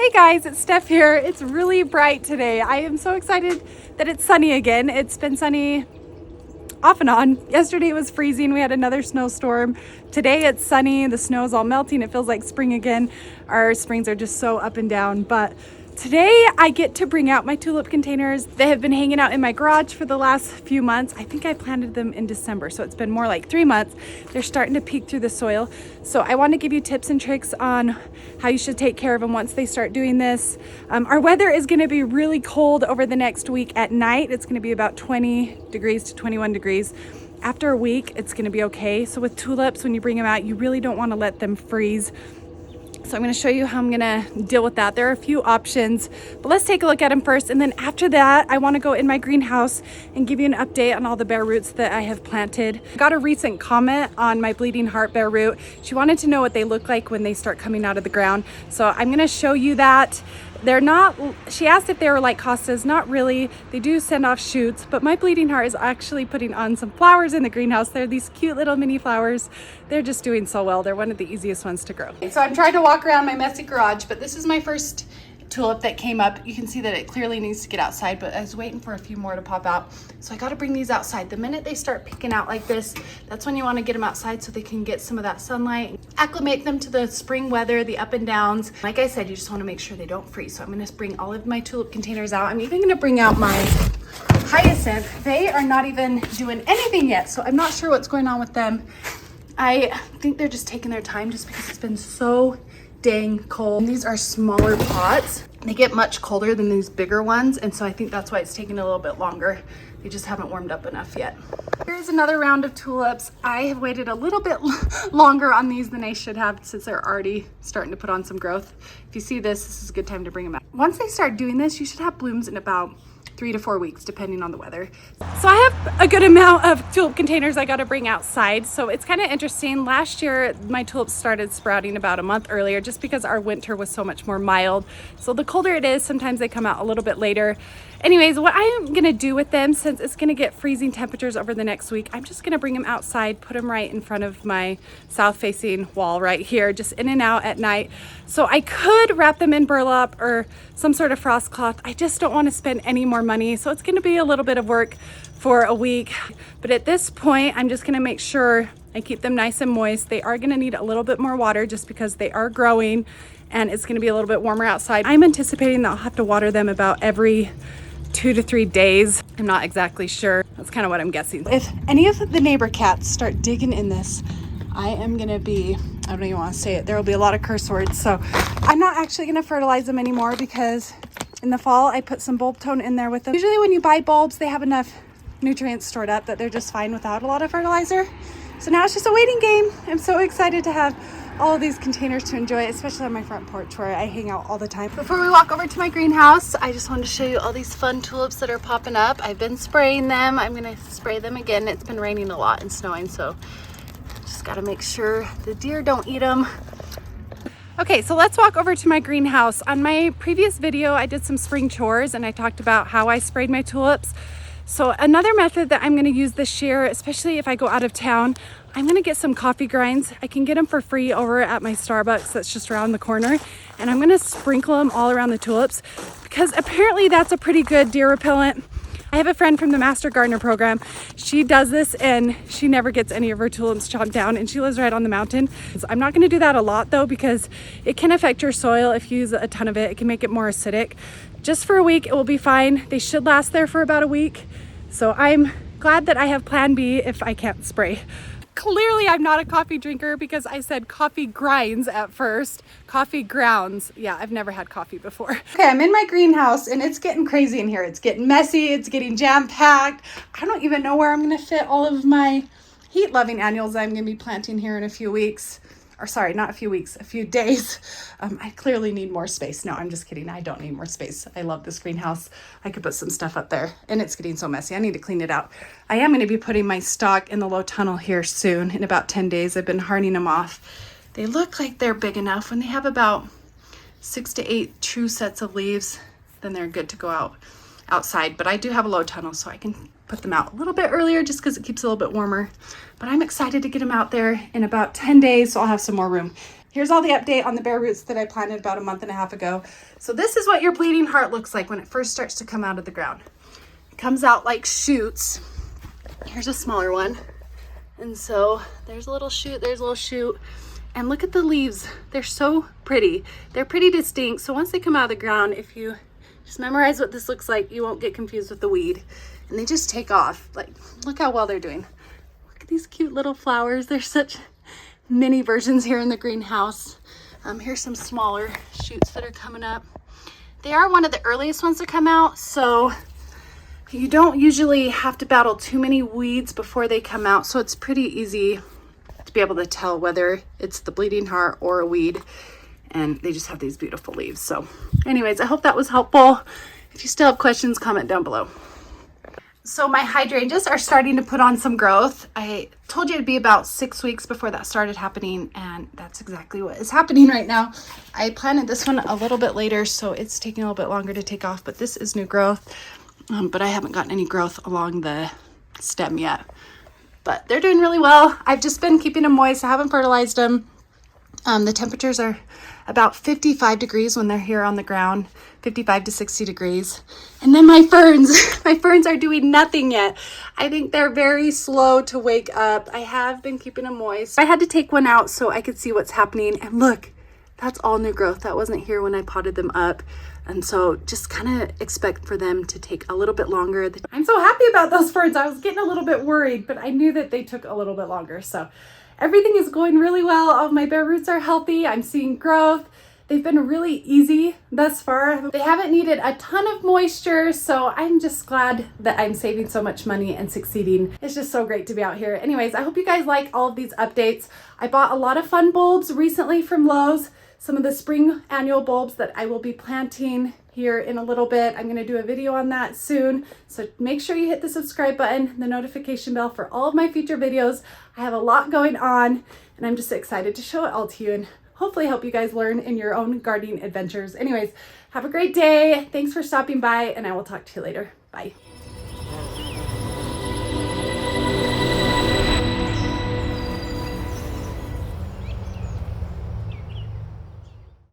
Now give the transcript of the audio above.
Hey guys, it's Steph here. It's really bright today. I am so excited that it's sunny again. It's been sunny off and on. Yesterday it was freezing. We had another snowstorm. Today it's sunny. The snow is all melting. It feels like spring again. Our springs are just so up and down. But today I get to bring out my tulip containers. They have been hanging out in my garage for the last few months. I think I planted them in December, so it's been more like 3 months. They're starting to peek through the soil. So I want to give you tips and tricks on how you should take care of them once they start doing this. Our weather is going to be really cold over the next week at night. It's going to be about 20 degrees to 21 degrees. After a week, it's going to be okay. So with tulips, when you bring them out, you really don't want to let them freeze. So I'm going to show you how I'm going to deal with that. There are a few options, but let's take a look at them first. And then after that, I want to go in my greenhouse and give you an update on all the bare roots that I have planted. I got a recent comment on my bleeding heart bare root. She wanted to know what they look like when they start coming out of the ground. So I'm going to show you that. They're not, she asked if they were like costas. Not really. They do send off shoots, but my bleeding heart is actually putting on some flowers in the greenhouse. They're these cute little mini flowers. They're just doing so well. They're one of the easiest ones to grow. So I'm trying to walk around my messy garage, but this is my first tulip that came up. You can see that it clearly needs to get outside, but I was waiting for a few more to pop out. So I got to bring these outside. The minute they start peeking out like this, that's when you want to get them outside so they can get some of that sunlight, acclimate them to the spring weather, the up and downs. Like I said, you just want to make sure they don't freeze. So I'm going to bring all of my tulip containers out. I'm even going to bring out my hyacinth. They are not even doing anything yet, so I'm not sure what's going on with them. I think they're just taking their time just because it's been so dang cold. And these are smaller pots. They get much colder than these bigger ones, and so I think that's why it's taking a little bit longer. They just haven't warmed up enough yet. Here's another round of tulips. I have waited a little bit longer on these than I should have since they're already starting to put on some growth. If you see this is a good time to bring them out. Once they start doing this, you should have blooms in about 3 to 4 weeks, depending on the weather. So I have a good amount of tulip containers I got to bring outside. So it's kind of interesting. Last year, my tulips started sprouting about a month earlier just because our winter was so much more mild. So the colder it is, sometimes they come out a little bit later. Anyways, what I'm going to do with them, since it's going to get freezing temperatures over the next week, I'm just going to bring them outside, put them right in front of my south-facing wall right here, just in and out at night. So I could wrap them in burlap or some sort of frost cloth. I just don't want to spend any more money. So it's going to be a little bit of work for a week. But at this point, I'm just going to make sure I keep them nice and moist. They are going to need a little bit more water just because they are growing and it's going to be a little bit warmer outside. I'm anticipating that I'll have to water them about every 2 to 3 days. I'm not exactly sure. That's kind of what I'm guessing. If any of the neighbor cats start digging in this, I am going to be, I don't even want to say it, there will be a lot of curse words. So I'm not actually going to fertilize them anymore because in the fall I put some bulb tone in there with them. Usually when you buy bulbs, they have enough nutrients stored up that they're just fine without a lot of fertilizer. So now it's just a waiting game. I'm so excited to have all of these containers to enjoy, especially on my front porch where I hang out all the time. Before we walk over to my greenhouse, I just wanted to show you all these fun tulips that are popping up. I've been spraying them. I'm gonna spray them again. It's been raining a lot and snowing, so just gotta make sure the deer don't eat them. Okay, so let's walk over to my greenhouse. On my previous video, I did some spring chores and I talked about how I sprayed my tulips. So another method that I'm going to use this year, especially if I go out of town, I'm going to get some coffee grinds. I can get them for free over at my Starbucks that's just around the corner. And I'm going to sprinkle them all around the tulips because apparently that's a pretty good deer repellent. I have a friend from the Master Gardener program. She does this and she never gets any of her tulips chopped down and she lives right on the mountain. So I'm not going to do that a lot though because it can affect your soil if you use a ton of it. It can make it more acidic. Just for a week, it will be fine. They should last there for about a week. So I'm glad that I have plan B if I can't spray. Clearly I'm not a coffee drinker because I said coffee grinds at first. Coffee grounds. Yeah, I've never had coffee before. Okay, I'm in my greenhouse and it's getting crazy in here. It's getting messy, it's getting jam-packed. I don't even know where I'm gonna fit all of my heat-loving annuals I'm gonna be planting here in a few weeks. Or sorry, not a few weeks, a few days. I clearly need more space. No, I'm just kidding. I don't need more space. I love this greenhouse. I could put some stuff up there and it's getting so messy. I need to clean it out. I am going to be putting my stock in the low tunnel here soon in about 10 days. I've been hardening them off. They look like they're big enough. When they have about 6 to 8 true sets of leaves, then they're good to go outside. But I do have a low tunnel, so I can put them out a little bit earlier just because it keeps it a little bit warmer. But I'm excited to get them out there in about 10 days, so I'll have some more room. Here's all the update on the bare roots that I planted about a month and a half ago. So this is what your bleeding heart looks like when it first starts to come out of the ground. It comes out like shoots. Here's a smaller one. And so there's a little shoot, there's a little shoot. And look at the leaves. They're so pretty. They're pretty distinct. So once they come out of the ground, if you just memorize what this looks like, you won't get confused with the weed. And they just take off. Like, look how well they're doing. Look at these cute little flowers. They're such mini versions here in the greenhouse. Here's some smaller shoots that are coming up. They are one of the earliest ones to come out, so you don't usually have to battle too many weeds before they come out, so it's pretty easy to be able to tell whether it's the bleeding heart or a weed. And they just have these beautiful leaves. So anyways, I hope that was helpful. If you still have questions, comment down below. So my hydrangeas are starting to put on some growth. I told you it'd be about 6 weeks before that started happening, and that's exactly what is happening right now. I planted this one a little bit later, so it's taking a little bit longer to take off, but this is new growth. But I haven't gotten any growth along the stem yet. But they're doing really well. I've just been keeping them moist. I haven't fertilized them. The temperatures are about 55 degrees when they're here on the ground, 55 to 60 degrees. And then my ferns, my ferns are doing nothing yet. I think they're very slow to wake up. I have been keeping them moist. I had to take one out so I could see what's happening. And look, that's all new growth. That wasn't here when I potted them up. And so just kind of expect for them to take a little bit longer. I'm so happy about those ferns. I was getting a little bit worried, but I knew that they took a little bit longer. So everything is going really well. All of my bare roots are healthy. I'm seeing growth. They've been really easy thus far. They haven't needed a ton of moisture, so I'm just glad that I'm saving so much money and succeeding. It's just so great to be out here. Anyways, I hope you guys like all of these updates. I bought a lot of fun bulbs recently from Lowe's. Some of the spring annual bulbs that I will be planting here in a little bit. I'm going to do a video on that soon. So make sure you hit the subscribe button, the notification bell for all of my future videos. I have a lot going on, and I'm just excited to show it all to you and hopefully help you guys learn in your own gardening adventures. Anyways, have a great day. Thanks for stopping by, and I will talk to you later. Bye.